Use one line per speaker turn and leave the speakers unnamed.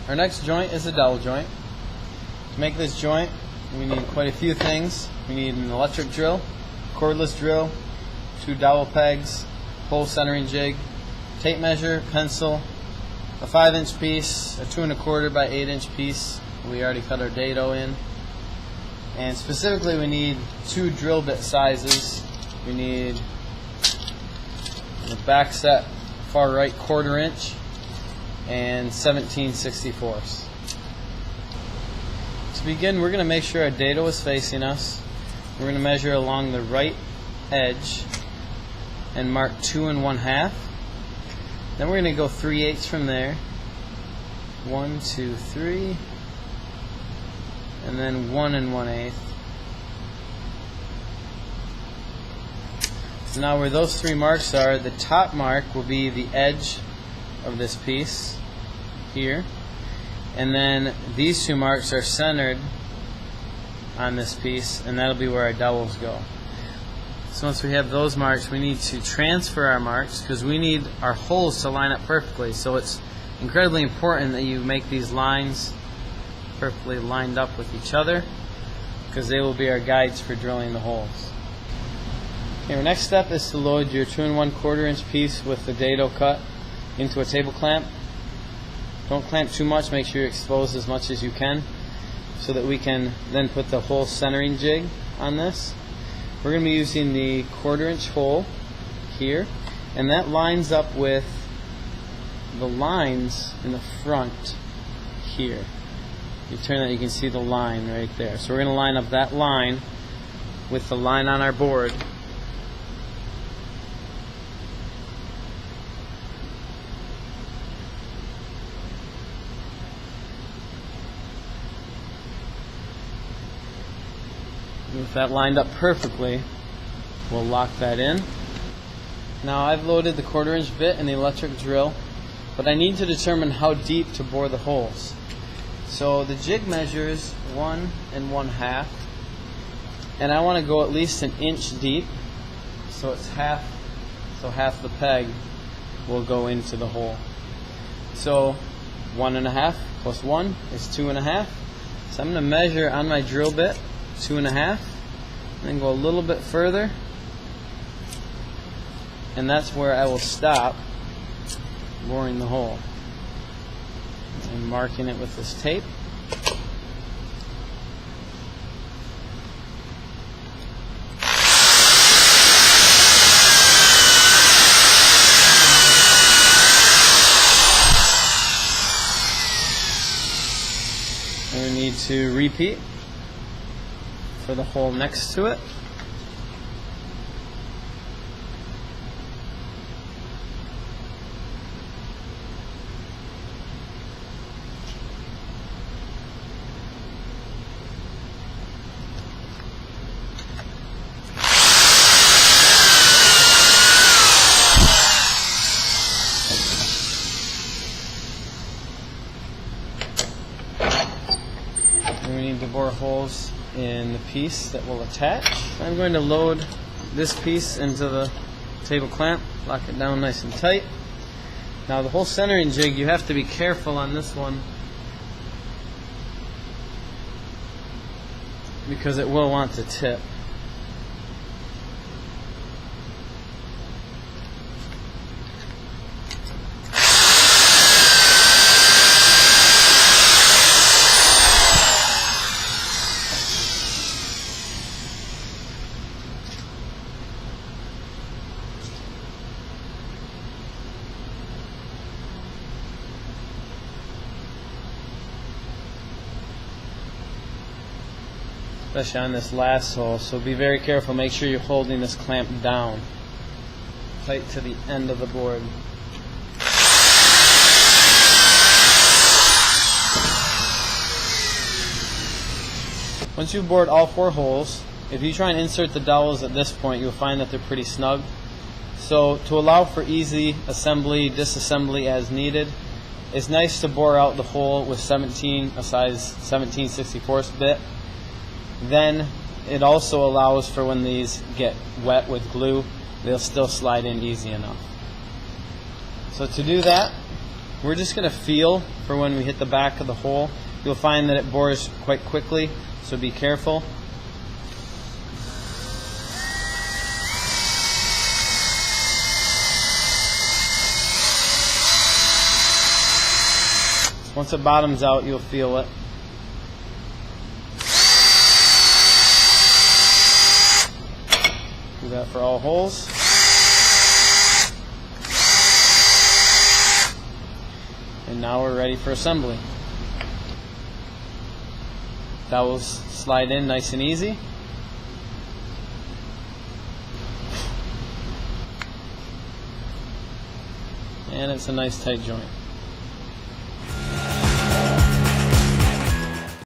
Our next joint is a dowel joint. To make this joint, we need quite a few things. We need an electric drill, cordless drill, 2 dowel pegs, hole centering jig, tape measure, pencil, a 5-inch piece, a 2 1/4 by 8-inch piece. We already cut our dado in. And specifically we need 2 drill bit sizes. We need the back set far right 1/4 inch and 17/64. To begin, we're going to make sure our dado is facing us. We're going to measure along the right edge and mark 2 1/2. Then we're going to go 3/8 from there. 1, 2, 3, and then 1 1/8. So now where those 3 marks are, the top mark will be the edge of this piece here, and then these 2 marks are centered on this piece, and that'll be where our dowels go. So once we have those marks, we need to transfer our marks because we need our holes to line up perfectly. So it's incredibly important that you make these lines perfectly lined up with each other because they will be our guides for drilling the holes. Okay, our next step is to load your 2 1/4 inch piece with the dado cut into a table clamp. Don't clamp too much, make sure you expose as much as you can so that we can then put the hole centering jig on this. We're going to be using the 1/4 inch hole here, and that lines up with the lines in the front here. You turn that, you can see the line right there. So we're going to line up that line with the line on our board. With that lined up perfectly, we'll lock that in. Now I've loaded the 1/4 inch bit and the electric drill, but I need to determine how deep to bore the holes. So the jig measures 1 1/2, and I want to go at least 1 inch deep, so it's half the peg will go into the hole. So 1 1/2 plus 1 is 2 1/2. So I'm going to measure on my drill bit 2 1/2, and then go a little bit further, and that's where I will stop boring the hole. I'm marking it with this tape. And we need to repeat for the hole next to it. And we need to bore holes in the piece that will attach. I'm going to load this piece into the table clamp, lock it down nice and tight. Now the hole centering jig, you have to be careful on this one because it will want to tip. Especially on this last hole, so be very careful. Make sure you're holding this clamp down tight to the end of the board. Once you've bored all 4 holes, if you try and insert the dowels at this point, you'll find that they're pretty snug. So to allow for easy assembly, disassembly as needed, it's nice to bore out the hole with a size 17/64 bit. Then it also allows for when these get wet with glue, they'll still slide in easy enough. So to do that, we're just going to feel for when we hit the back of the hole. You'll find that it bores quite quickly, so be careful. Once it bottoms out, you'll feel it. Do that for all holes. And now we're ready for assembly. That will slide in nice and easy. And it's a nice tight joint.